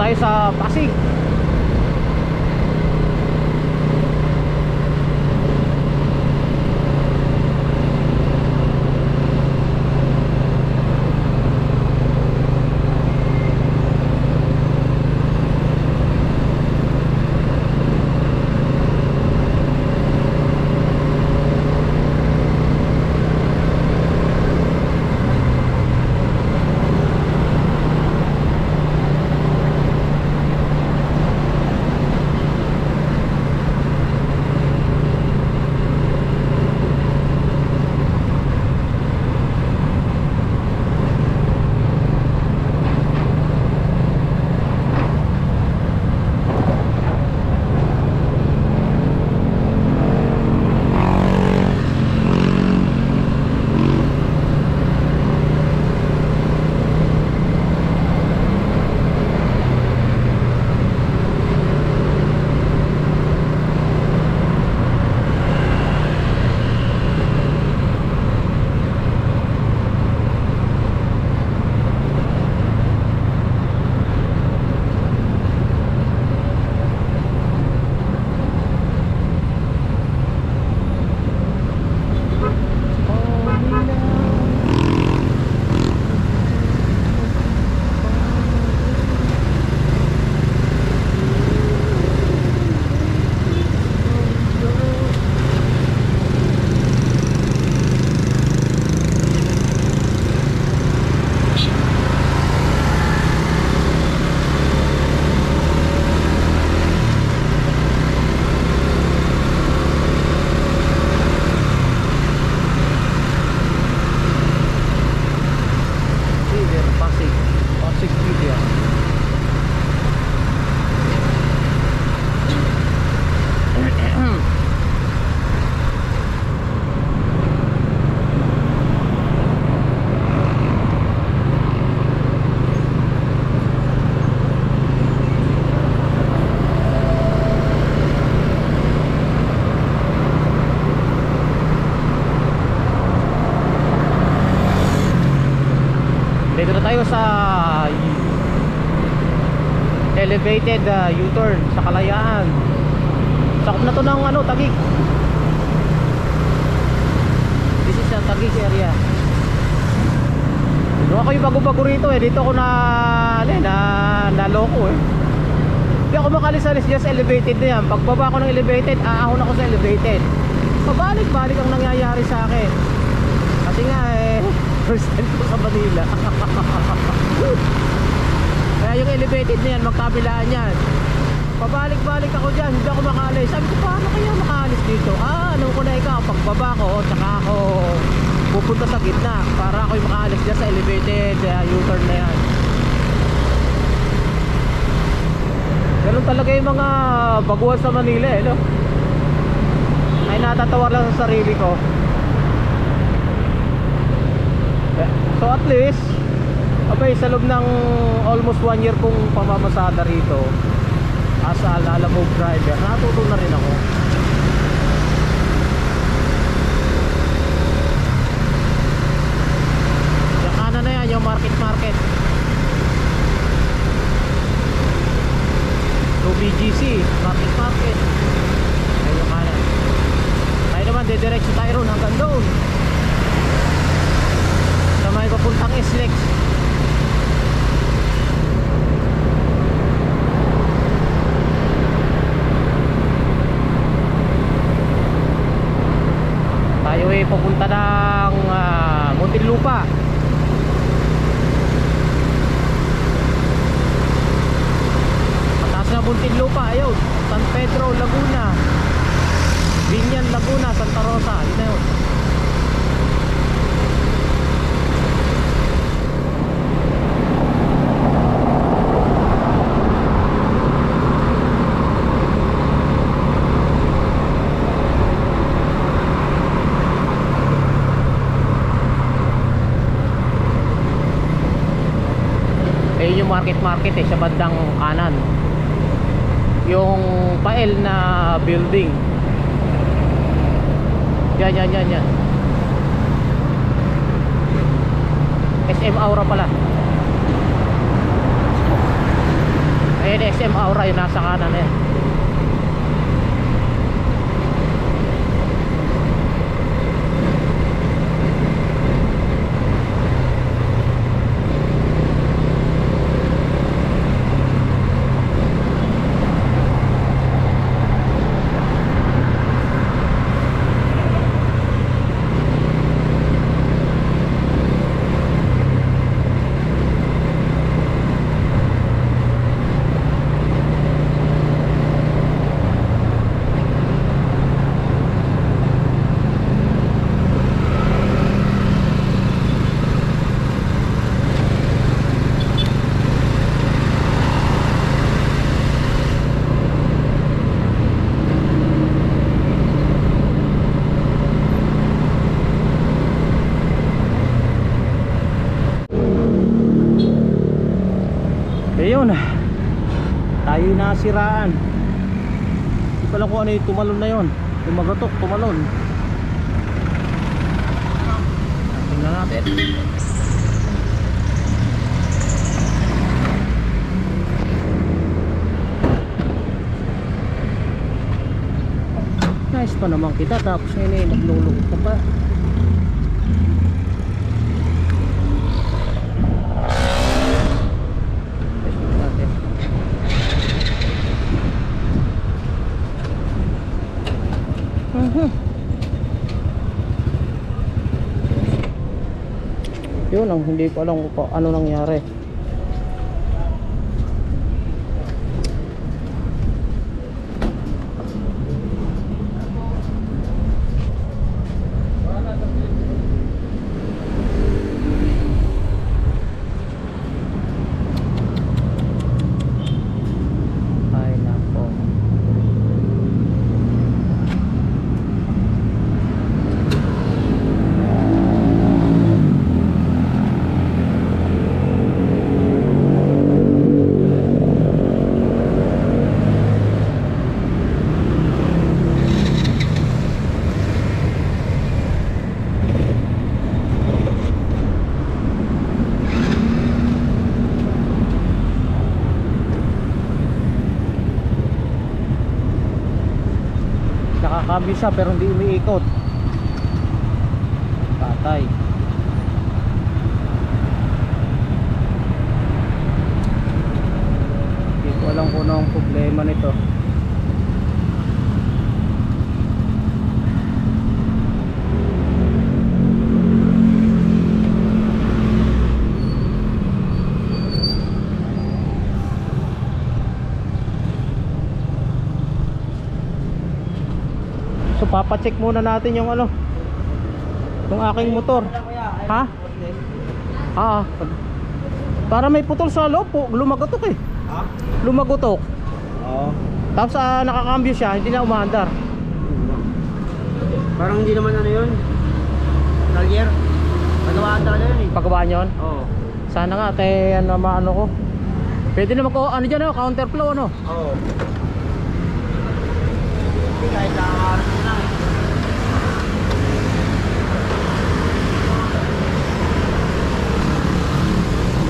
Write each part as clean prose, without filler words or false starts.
tayo sa Pasig. Dito na tayo sa elevated U-turn sa Kalayaan. Sakop na to ng Taguig. This is Taguig area. Nung ako yung bago-bago rito dito ako naloko Hindi ako makalis-alis dyan sa elevated na yan. Pagbaba ko ng elevated, aahon ako sa elevated. Pabalik-balik ang nangyayari sa akin. Kasi nga first time ko sa Manila. Kaya yung elevated na yan, magkabilaan yan. Pabalik-balik ako dyan, hindi ako makaalis. Sabi ko, paano kaya makaalis dito? Alam ko na ikaw, pagbaba ko, tsaka ako pupunta sa gitna para ako yung makaalis dyan sa elevated U-turn na yan. Ganun talaga yung mga baguhan sa Manila no? Ay natatawa lang sa sarili ko. So at least sa loob ng almost 1 year kong pamamasada rito as a Lalamove driver, natuto na rin ako. Yung kanan na yan, yung market. So BGC, market. Ayun yung kanan. Tayo naman, dediretso tayo ron hanggang doon sa may papuntang Islex. Tayo papunta ng Muntinlupa. Pataas na Muntinlupa, ayun, San Pedro, Laguna, Binyan, Laguna, Santa Rosa. Yun na yun. Yung market sa bandang kanan, yung pael na building yan SM Aura pala. Ayun, SM Aura yung nasa kanan eh. Ayun, tayo nasiraan. Hindi pala kung ano yung tumalon na yun. Tumagatok, tumalon. Tingnan natin. Nice pa naman kita, tapos ngayon eh naglulukot ka pa. Yun ang hindi ko alam kung ano nangyari. Ay nako. Nakakambyo siya pero hindi umiikot. Patay. Hindi ko alam kung ano ang problema nito. So papacheck muna natin yung ano, yung aking motor. Ha? Para may putol sa loob po, lumagotok eh. Ha? Lumagotok. Oo. Tapos nakakambyo siya, hindi na umaandar. Parang hindi naman ano yun, Talyer. Pagawaan talaga yun eh. Pagawaan yun? Oo. Sana nga te, ano ko. Pwede na ano dyan, counterflow ano? Oo. Hindi kahit nakakaroon na lang eh.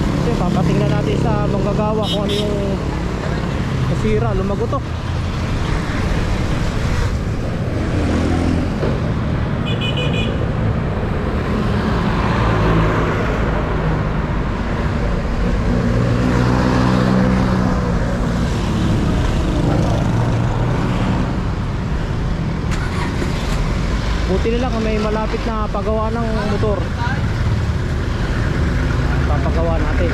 Kasi papatingnan natin sa manggagawa kung ano yung nasira, lumagotok. Buti nila kung may malapit na pagawa ng motor. Papagawa natin.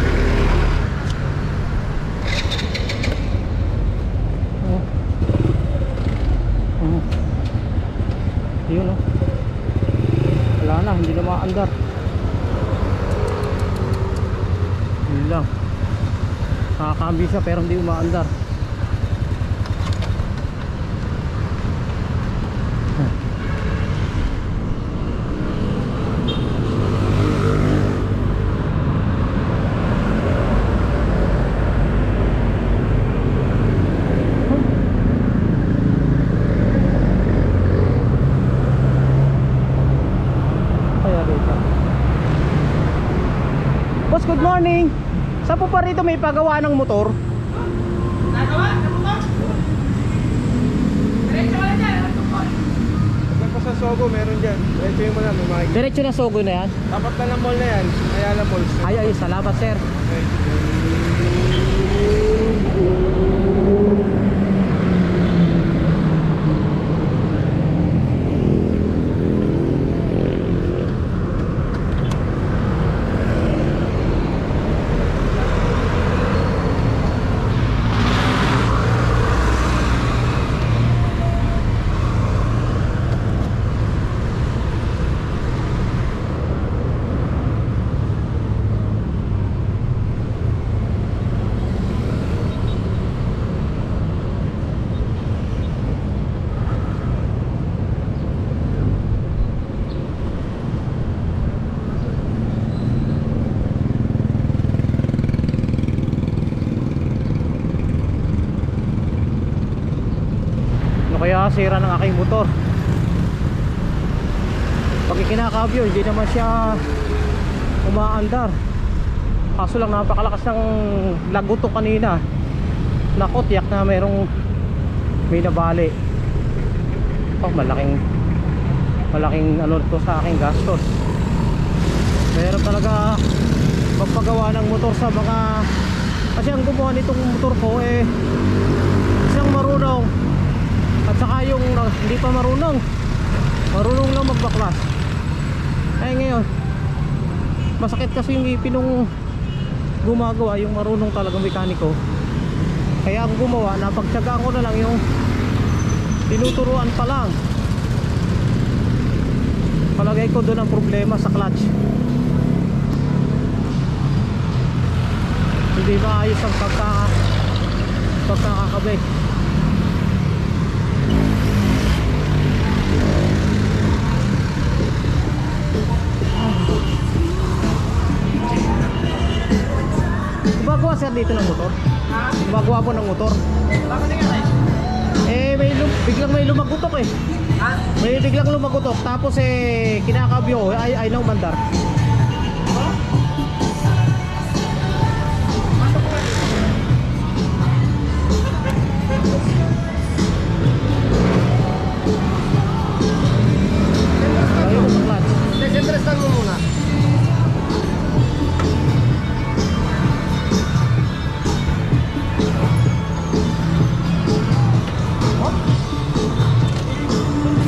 Yun o. Wala na, hindi na maandar. Yun lang. Nakakambyo siya pero hindi umaandar. Boss, good morning. Saan po pa rito may pagawa ng motor? Pagka sa Sogo, meron dyan. Diretso yung mga may makikita. Diretso na Sogo na yan. Tapat na ng mall na yan. Ayala Malls. Ay, salamat sir. Okay. Kaya sira ng aking motor. Pag ikinakabyo, hindi naman siya umaandar. Kaso lang napakalakas ng laguto kanina. Nako, tiyak na may nabali. Oh, malaking ano to sa aking gastos. Pero talaga magpagawa ng motor sa mga, kasi ang gumawa nitong motor ko isang marunong at saka yung hindi pa marunong lang magbaklas. Ay ngayon masakit kasi yung ipin nung gumagawa, yung marunong talagang mekaniko. Kaya ang gumawa, napagtyagaan ko na lang yung tinuturuan pa lang. Palagay ko doon ang problema sa clutch. Hindi maayos ang pagkakakabay. Gumagawa sir dito ng motor? Gumagawa po ng motor? Biglang may lumagutok eh. May biglang lumagutok. Tapos kinakabyo ay na umandar. Ayun ang clutch. Desenterestan mo muna.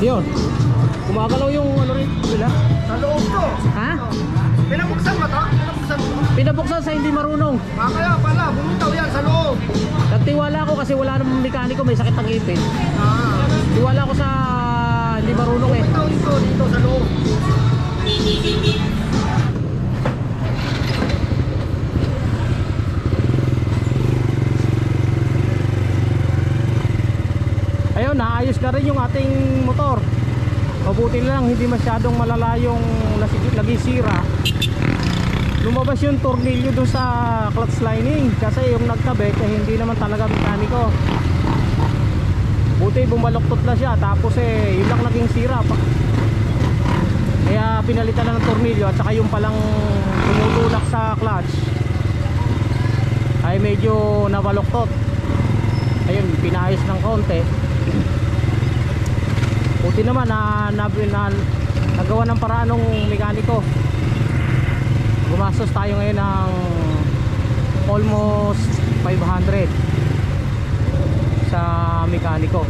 Yun. Gumagalaw yung ano rin nila. Sa loob to. Ha? Pinabuksan mo to? Pinabuksan mo to? Pinabuksan sa hindi marunong. Kaya pala, bumitaw yan sa loob. Nagtiwala ako kasi wala namang mekaniko, may sakit ng ipin. Ah, Tiwala ako sa hindi marunong eh. bumitaw dito sa loob. Ayun, naayos na rin yung ating motor. Mabuti lang hindi masyadong malala yung nagisira. Lumabas yung tornilyo doon sa clutch lining kasi yung nagkabit hindi naman talaga mekaniko. Buti bumaloktot na siya, tapos yun lang naging sira pa. Kaya pinalitan na ng tornilyo at saka yung palang tumutulak sa clutch ay medyo nabaloktot. Ayun, pinayos ng konti. Buti naman nagawa ng paraan ng mekaniko. Gumastos tayo ngayon ng almost 500 sa mekaniko.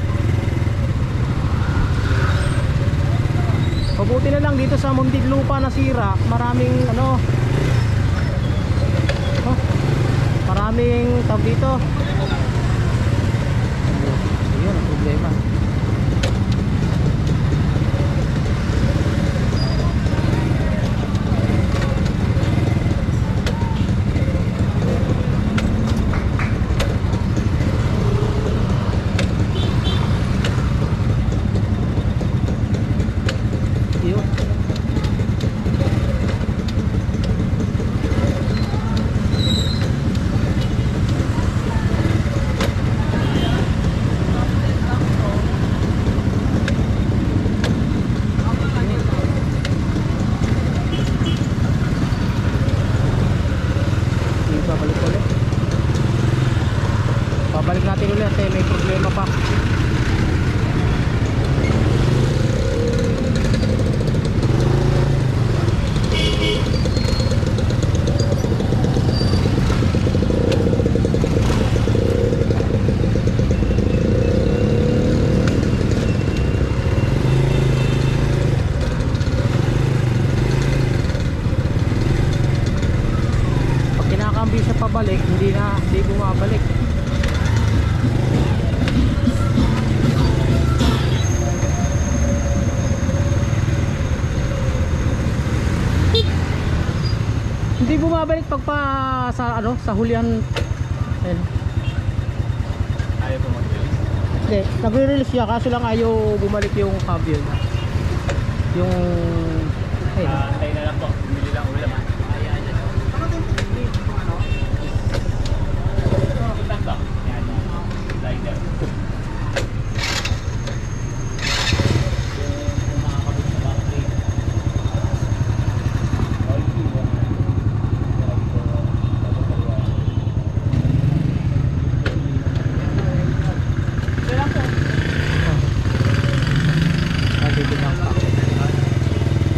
Mabuti na lang dito sa Muntinlupa na sira, maraming maraming tawag dito. Ayun ang problema. pabalik, hindi bumabalik. Hindi bumabalik pag pa sa ano, sa hulihan. Ayun. Ayaw po mag-release. Hindi, nagre-release siya kaso lang ayaw bumalik yung cambio niya. Yung ayun. Tayo na lang po. Bumili lang ulam. Puntan ba? Yan. Slider.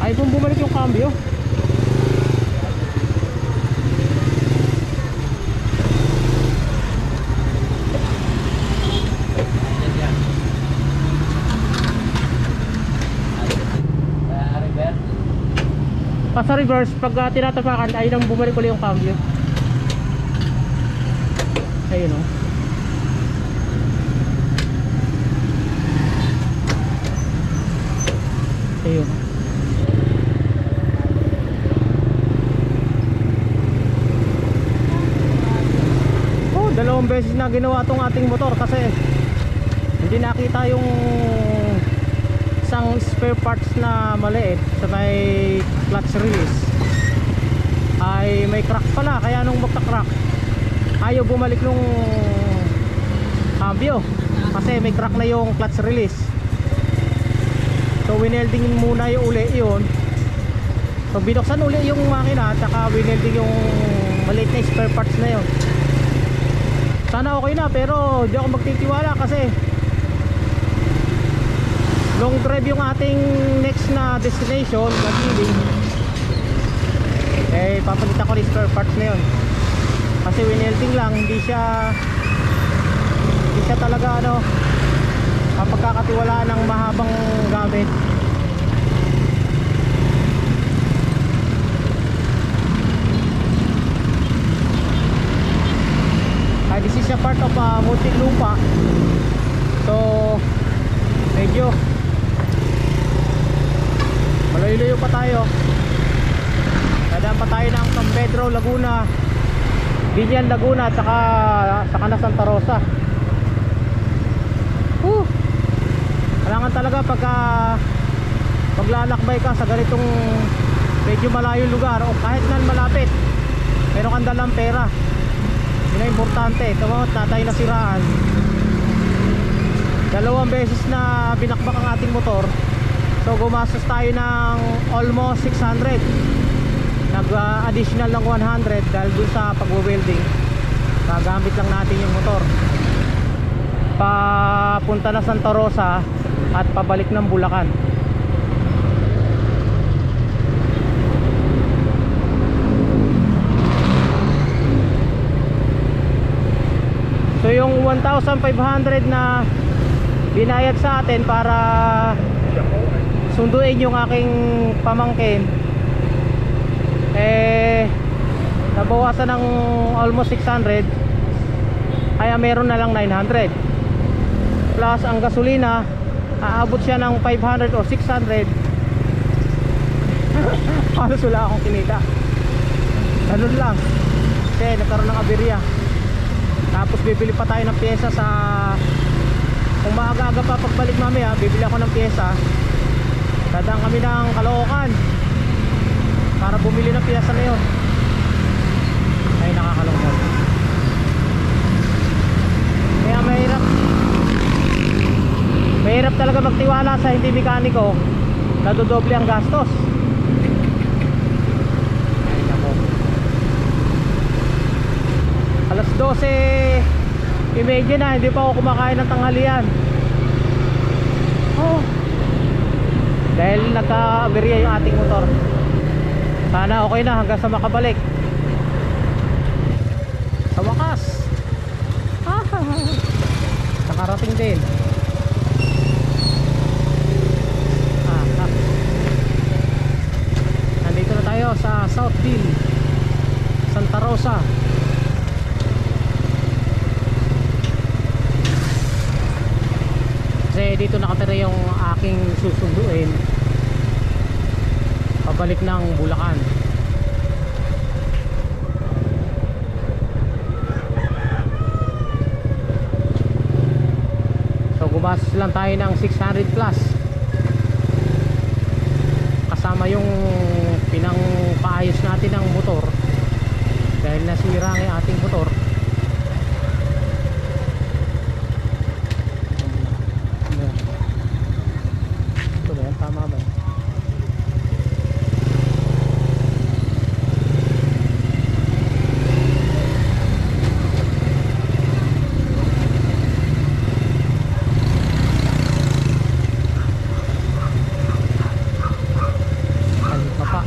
Ay kung bumalik yung cambio. Sa reverse, pag tinatapakan ay nang bumalik ulit yung cambio. Ayun o. Ayun. Oh, dalawang beses na ginawa tong ating motor kasi hindi nakita yung isang spare parts na maliit sa may clutch release ay may crack pala, kaya nung magka-crack ayaw bumalik nung cambio kasi may crack na yung clutch release. So winelding muna yung uli yun. So binuksan uli yung makina at saka winelding yung maliit na spare parts na yun. Sana okay na pero di ako magtitiwala kasi long drive yung ating next na destination, Magili. Eh papalitan ko yung spare parts na yun kasi winelding lang, hindi siya talaga ano pagkakatiwalaan ng mahabang gamit. This is a part of Muntinlupa, so medyo malayo-layo pa tayo. Dadaan pa tayo ng San Pedro, Laguna, Binyan, Laguna at saka na Santa Rosa. Kailangan talaga pagka maglalakbay ka sa ganitong medyo malayong lugar o kahit nan malapit, meron kang dalang pera. Yun ang importante. Tumawat na tayo nasiraan. Dalawang beses na binakbak ang ating motor. So gumastos tayo ng almost 600. Nag-additional ng 100 dahil dun sa pag-welding. Gagamit lang natin yung motor papunta na Santa Rosa at pabalik ng Bulacan. So yung 1,500 na binayad sa atin para sunduin yung aking pamangkin, eh nabawasan ng almost 600, kaya meron na lang 900 plus ang gasolina, aabot siya ng 500 o 600. Halos wala akong kinita. Ganun lang kasi nagkaroon ng aberya. Tapos bibili pa tayo ng pyesa sa, kung maaga-aga pa pagbalik mamaya, bibili ako ng pyesa. Dadaan kami ng Caloocan para bumili ng pyesa na yun. Ay nakakalungkot. Kaya mahirap talaga magtiwala sa hindi mekaniko. Nadodoble ang gastos. Ay nako. Alas 12:30 na, hindi pa ako kumakain ng tanghalian. Oh. Dahil nagka-aberya yung ating motor. Sana okay na hanggang sa makabalik. Sa wakas. Nakarating din. Nandito na tayo sa Southville, Santa Rosa. aking susunduin pabalik ng Bulacan. So gumastos lang tayo ng 600 plus kasama yung pinangpaayos natin ng motor dahil nasira ang ating motor. Ito ba yan? Tama ba? Ay, papa.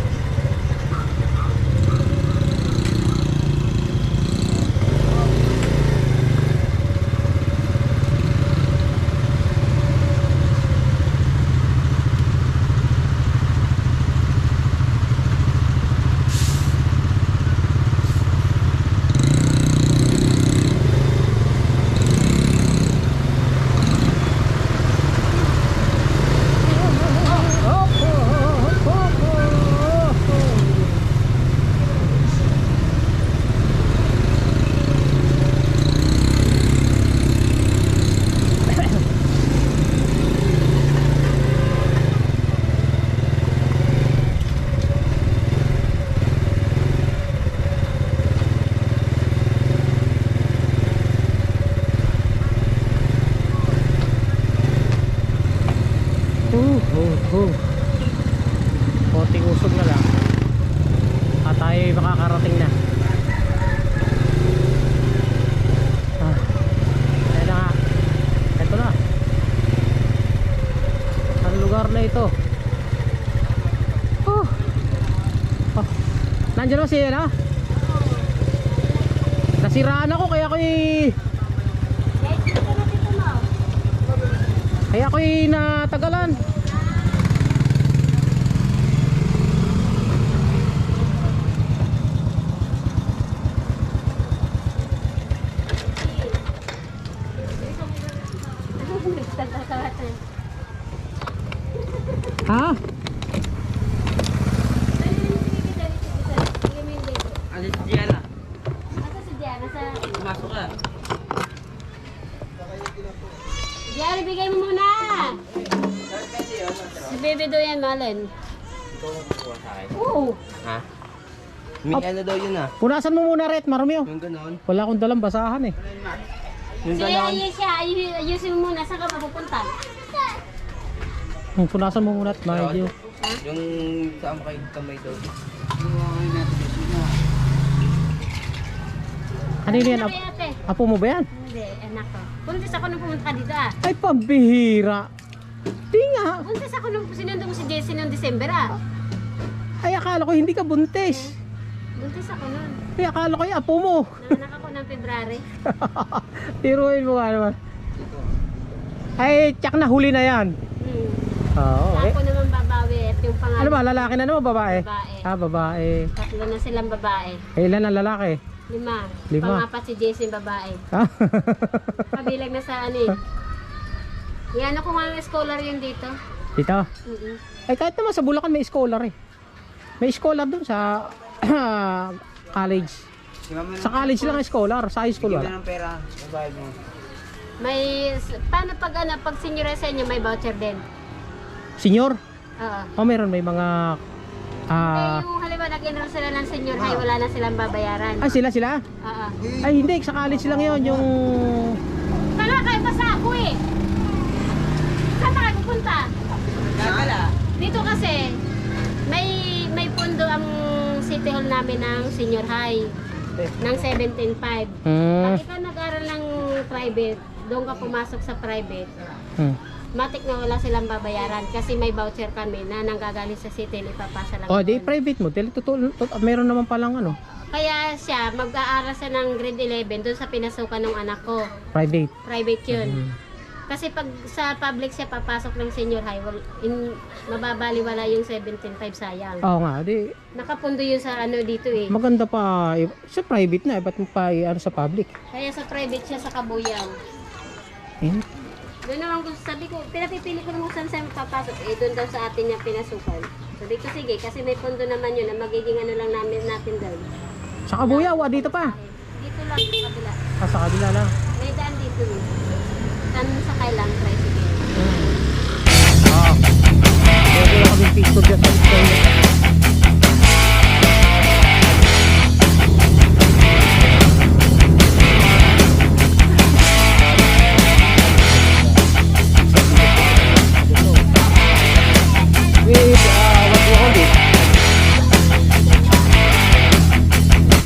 Konting usog na lang at tayo makakarating na. Ayan na nga, ito na ang lugar na ito. Nandiyan ba siya na? Nasiraan ako kaya ako'y natagalan. Ha? Alis Diana. Asa si Diana sa... Pumasok ka. Diana, bigay mo muna! Si Bebe daw yan, Malen. Ikaw na kukuha sa akin. Oo! Ha? May ano daw yun ah. Punasan mo muna, Ret, marami oh. Yung ganon. Wala akong dalang basahan eh. Yung Si ganon. ayun siya, ayusin mo muna. Saan ka mapupunta? Punasan mo muna at medyo. Yung saan kayo kamay daw. Ano yan? Ano ate? Apo mo ba yan? Hindi, anak ko. Buntis ako nung pumunta ka dito ah. Ay, pambihira. Di nga. Buntis ako nung sinundo mo si Jessie noong December ah. Ay, akala ko hindi ka buntis. Buntis ako noon. Ay, akala ko yung apo mo. Nanganak ako ng February. Tiruin mo nga naman. Ay, tsak na huli na yan. Oo. Saan ko naman babawi at yung pangalan. Ano ba, lalaki na naman, babae? Babae. Ah, babae. Tatlo na silang babae. Eh, ilan ang lalaki? 5. 5. Pangapat si Jessie babae. Ah, Kabilang na sa ano eh. Yan ako nga ng scholar yun dito. dito. Mm-mm. Ay, kahit naman sa Bulacan may scholar eh. May scholar dun sa college. Sa college lang ang scholar, sa high school Bigyan wala. ng pera. Babayad mo. May, paano pag ano, pag senior sa inyo may voucher din? Senior? Oo. O meron, may mga Yung halimbawa nag-enroll sila ng senior high, wala na silang babayaran. sila? Oo. Ay, hindi, sa college lang yon yung Kala kayo pa sa ako eh. Saan na kayo pupunta? Nakala. Dito kasi, may pondo ang City Hall namin ng senior high. Ng 17.5. Pag ikaw nag-aral ng private, doon ka pumasok sa private, matik na wala silang babayaran kasi may voucher kami na nanggagaling sa City Hall, ipapasa lang. Oh, di doon. private mo. Meron naman palang ano, Kaya siya, mag-aaral siya ng grade 11 doon sa pinasukan ng anak ko. private. Private yun. Kasi pag sa public siya papasok ng senior high, mababaliwala yung 17.5 sayang. Oo nga, di Nakapundo yun sa ano dito eh. maganda pa sa private na, ba't mo pa ano sa public? Kaya sa private siya sa Kabuyao. Eh, Doon naman ko, sabi ko, pinapipili ko naman saan sa'yo magpapasok. Eh, doon daw sa atin niya pinasukan. Sabi ko, sige, kasi may pondo naman yun na magiging ano lang natin doon. Sa Kabuyaw, dito pa. Dito lang sa kabila. Sa kabila lang. May daan dito. Saan sakay lang, tricycle. Pwede lang kami picture dyan sa